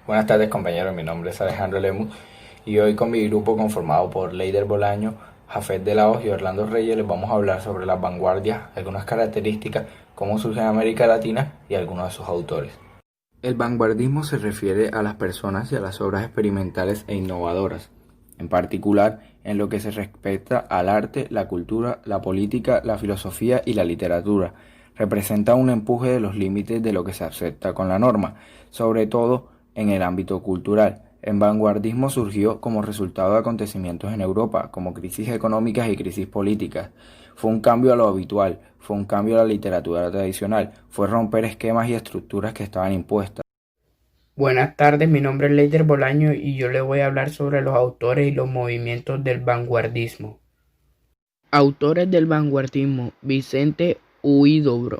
Buenas tardes compañeros, mi nombre es Alejandro Lemus y hoy con mi grupo conformado por Leider Bolaño, Jafet de la Hoz y Orlando Reyes les vamos a hablar sobre las vanguardias, algunas características, cómo surge en América Latina y algunos de sus autores. El vanguardismo se refiere a las personas y a las obras experimentales e innovadoras, en particular en lo que se respecta al arte, la cultura, la política, la filosofía y la literatura. Representa un empuje de los límites de lo que se acepta con la norma, sobre todo en el ámbito cultural. El vanguardismo surgió como resultado de acontecimientos en Europa, como crisis económicas y crisis políticas. Fue un cambio a lo habitual, fue un cambio a la literatura tradicional, fue romper esquemas y estructuras que estaban impuestas. Buenas tardes, mi nombre es Leider Bolaño y yo le voy a hablar sobre los autores y los movimientos del vanguardismo. Autores del vanguardismo: Vicente Huidobro.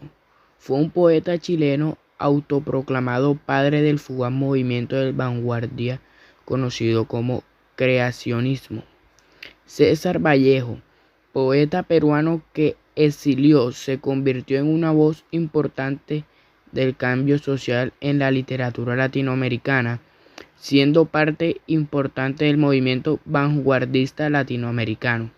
Fue un poeta chileno autoproclamado padre del fugaz movimiento de vanguardia conocido como creacionismo. César Vallejo, poeta peruano que exilió, se convirtió en una voz importante del cambio social en la literatura latinoamericana, siendo parte importante del movimiento vanguardista latinoamericano.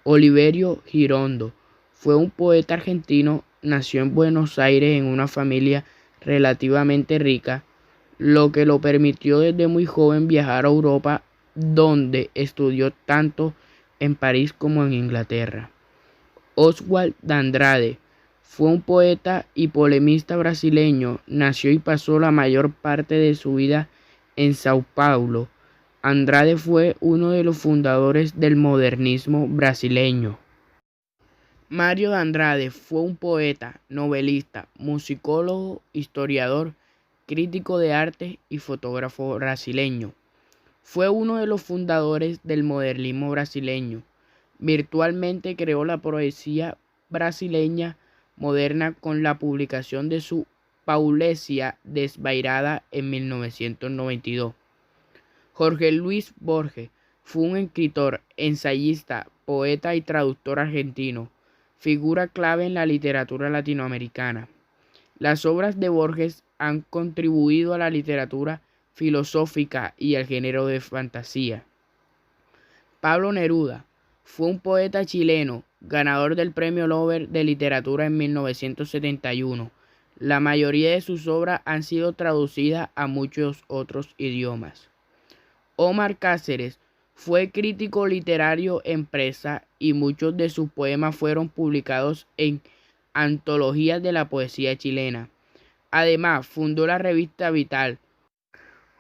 Oliverio Girondo fue un poeta argentino, nació en Buenos Aires en una familia relativamente rica, lo que lo permitió desde muy joven viajar a Europa, donde estudió tanto en París como en Inglaterra. Oswald de Andrade fue un poeta y polemista brasileño, nació y pasó la mayor parte de su vida en Sao Paulo. Andrade fue uno de los fundadores del modernismo brasileño. Mario de Andrade fue un poeta, novelista, musicólogo, historiador, crítico de arte y fotógrafo brasileño. Fue uno de los fundadores del modernismo brasileño. Virtualmente creó la poesía brasileña moderna con la publicación de su Paulesia Desvairada en 1992. Jorge Luis Borges fue un escritor, ensayista, poeta y traductor argentino, figura clave en la literatura latinoamericana. Las obras de Borges han contribuido a la literatura filosófica y al género de fantasía. Pablo Neruda fue un poeta chileno, ganador del Premio Nobel de Literatura en 1971. La mayoría de sus obras han sido traducidas a muchos otros idiomas. Omar Cáceres fue crítico literario en prensa y muchos de sus poemas fueron publicados en antologías de la poesía chilena. Además, fundó la revista Vital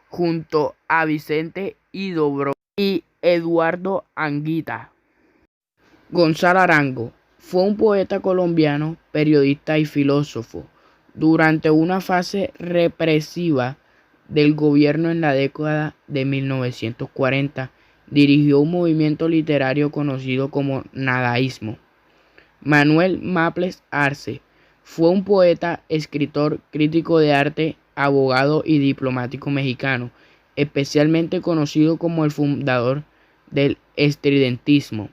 junto a Vicente Huidobro y Eduardo Anguita. Gonzalo Arango fue un poeta colombiano, periodista y filósofo. Durante una fase represiva del gobierno en la década de 1940, dirigió un movimiento literario conocido como nadaísmo. Manuel Maples Arce fue un poeta, escritor, crítico de arte, abogado y diplomático mexicano, especialmente conocido como el fundador del estridentismo.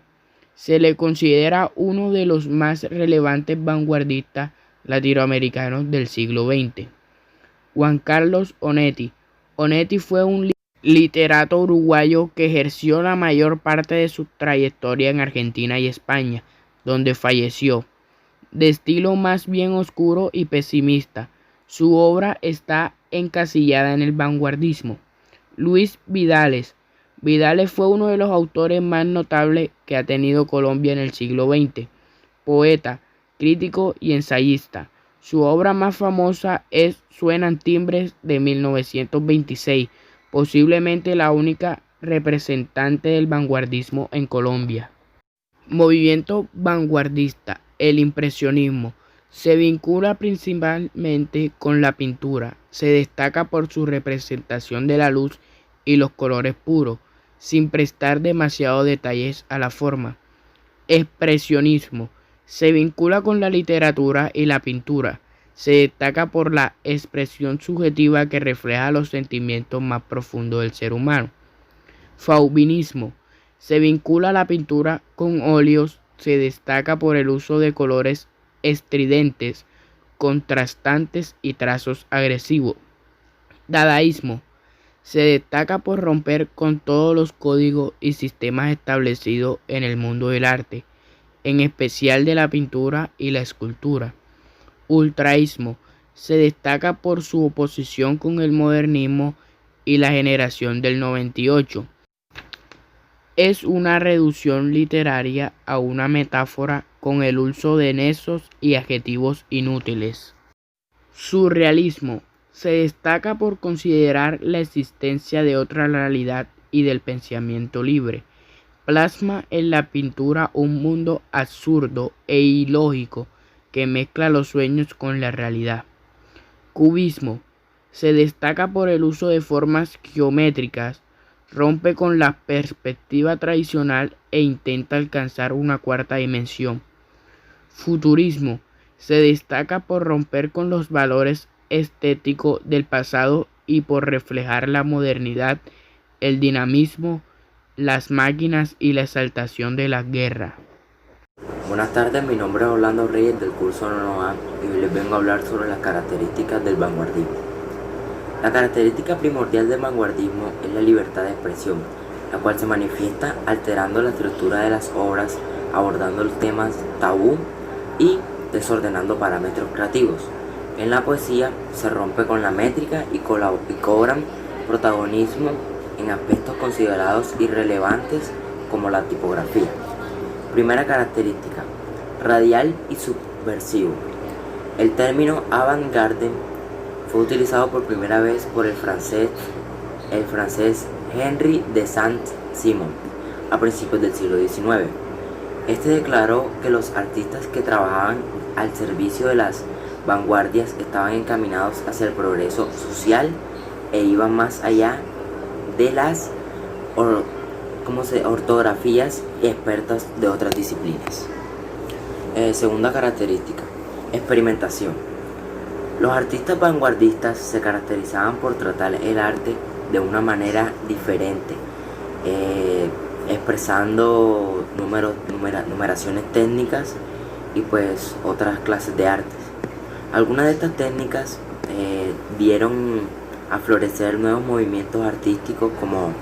Se le considera uno de los más relevantes vanguardistas latinoamericanos del siglo XX. Juan Carlos Onetti. Onetti fue un literato uruguayo que ejerció la mayor parte de su trayectoria en Argentina y España, donde falleció. De estilo más bien oscuro y pesimista, su obra está encasillada en el vanguardismo. Luis Vidales. Vidales fue uno de los autores más notables que ha tenido Colombia en el siglo XX. Poeta, crítico y ensayista. Su obra más famosa es Suenan timbres de 1926, posiblemente la única representante del vanguardismo en Colombia. Movimiento vanguardista. El impresionismo se vincula principalmente con la pintura. Se destaca por su representación de la luz y los colores puros, sin prestar demasiados detalles a la forma. Expresionismo se vincula con la literatura y la pintura. Se destaca por la expresión subjetiva que refleja los sentimientos más profundos del ser humano. Fauvinismo se vincula a la pintura con óleos, se destaca por el uso de colores estridentes, contrastantes y trazos agresivos. Dadaísmo Se destaca por romper con todos los códigos y sistemas establecidos en el mundo del arte, en especial de la pintura y la escultura. Ultraísmo se destaca por su oposición con el modernismo y la generación del 98. Es una reducción literaria a una metáfora con el uso de nexos y adjetivos inútiles. Surrealismo se destaca por considerar la existencia de otra realidad y del pensamiento libre. Plasma en la pintura un mundo absurdo e ilógico que mezcla los sueños con la realidad. Cubismo se destaca por el uso de formas geométricas, rompe con la perspectiva tradicional e intenta alcanzar una cuarta dimensión. Futurismo se destaca por romper con los valores estéticos del pasado y por reflejar la modernidad, el dinamismo, las máquinas y la exaltación de la guerra. Buenas tardes, mi nombre es Orlando Reyes del curso 9A y hoy les vengo a hablar sobre las características del vanguardismo. La característica primordial del vanguardismo es la libertad de expresión, la cual se manifiesta alterando la estructura de las obras, abordando los temas tabú y desordenando parámetros creativos. En la poesía se rompe con la métrica y cobran protagonismo en aspectos considerados irrelevantes como la tipografía. Primera característica, radial y subversivo. El término avant-garde fue utilizado por primera vez por el francés Henri de Saint-Simon a principios del siglo XIX. Este declaró que los artistas que trabajaban al servicio de las vanguardias estaban encaminados hacia el progreso social e iban más allá de las ortografías expertas de otras disciplinas. Segunda característica, experimentación. Los artistas vanguardistas se caracterizaban por tratar el arte de una manera diferente, expresando numeraciones técnicas y pues otras clases de artes. Algunas de estas técnicas vieron a florecer nuevos movimientos artísticos como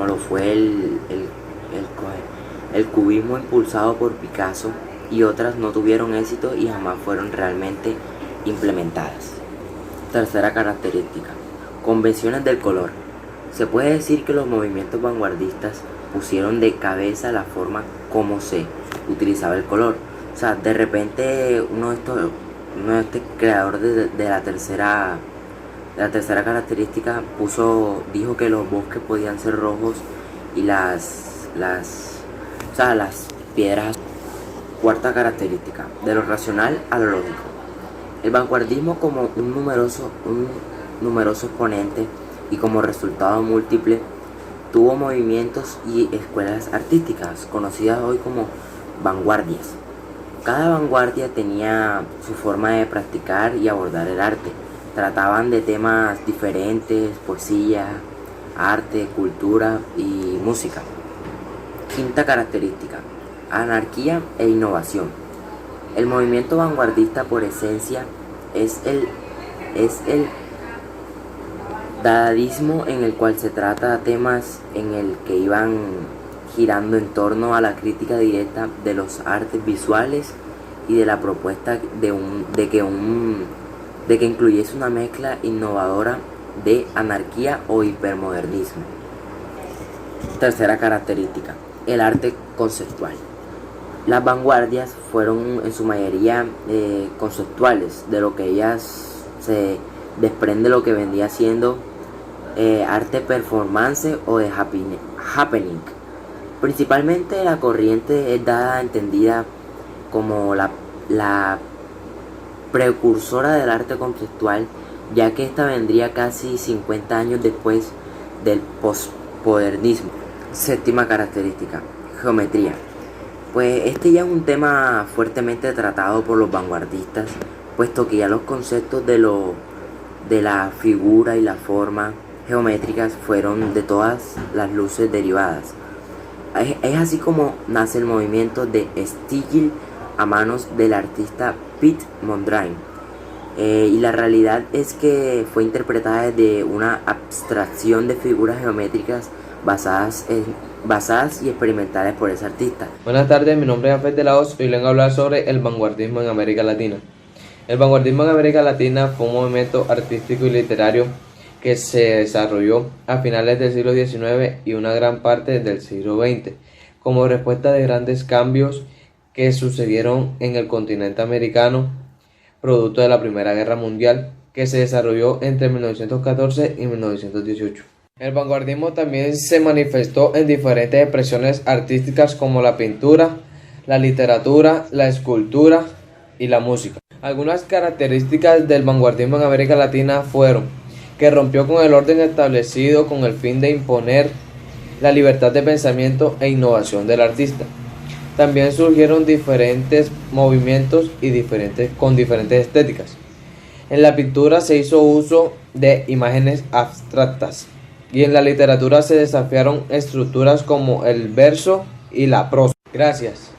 lo fue el cubismo impulsado por Picasso, y otras no tuvieron éxito y jamás fueron realmente implementadas. Tercera característica, convenciones del color. Se puede decir que los movimientos vanguardistas pusieron de cabeza la forma como se utilizaba el color. O sea, de repente uno de estos creadores de la tercera característica dijo que los bosques podían ser rojos y las piedras. Cuarta característica, de lo racional a lo lógico. El vanguardismo, como un numeroso exponente y como resultado múltiple, tuvo movimientos y escuelas artísticas conocidas hoy como vanguardias. Cada vanguardia tenía su forma de practicar y abordar el arte. Trataban de temas diferentes: poesía, arte, cultura y música. Quinta característica, anarquía e innovación. El movimiento vanguardista por esencia es el dadaísmo, en el cual se trata temas en el que iban girando en torno a la crítica directa de los artes visuales y de la propuesta de que incluyese una mezcla innovadora de anarquía o hipermodernismo. Tercera característica, el arte conceptual. Las vanguardias fueron en su mayoría conceptuales, de lo que ellas se desprende lo que vendría siendo arte performance o de happening. Principalmente la corriente es entendida como la precursora del arte conceptual, ya que esta vendría casi 50 años después del postmodernismo. Séptima característica, geometría. Pues este ya es un tema fuertemente tratado por los vanguardistas, puesto que ya los conceptos de la figura y la forma geométricas fueron de todas las luces derivadas. Es así como nace el movimiento de Stigl a manos del artista Piet Mondrian. y la realidad es que fue interpretada desde una abstracción de figuras geométricas basadas y experimentales por ese artista. Buenas tardes, mi nombre es Jafet de la Hoz y hoy vengo a hablar sobre el vanguardismo en América Latina. El vanguardismo en América Latina fue un movimiento artístico y literario que se desarrolló a finales del siglo XIX y una gran parte del siglo XX, como respuesta de grandes cambios que sucedieron en el continente americano, producto de la Primera Guerra Mundial, que se desarrolló entre 1914 y 1918. El vanguardismo también se manifestó en diferentes expresiones artísticas como la pintura, la literatura, la escultura y la música. Algunas características del vanguardismo en América Latina fueron que rompió con el orden establecido con el fin de imponer la libertad de pensamiento e innovación del artista. También surgieron diferentes movimientos con diferentes estéticas. En la pintura se hizo uso de imágenes abstractas y en la literatura se desafiaron estructuras como el verso y la prosa. Gracias.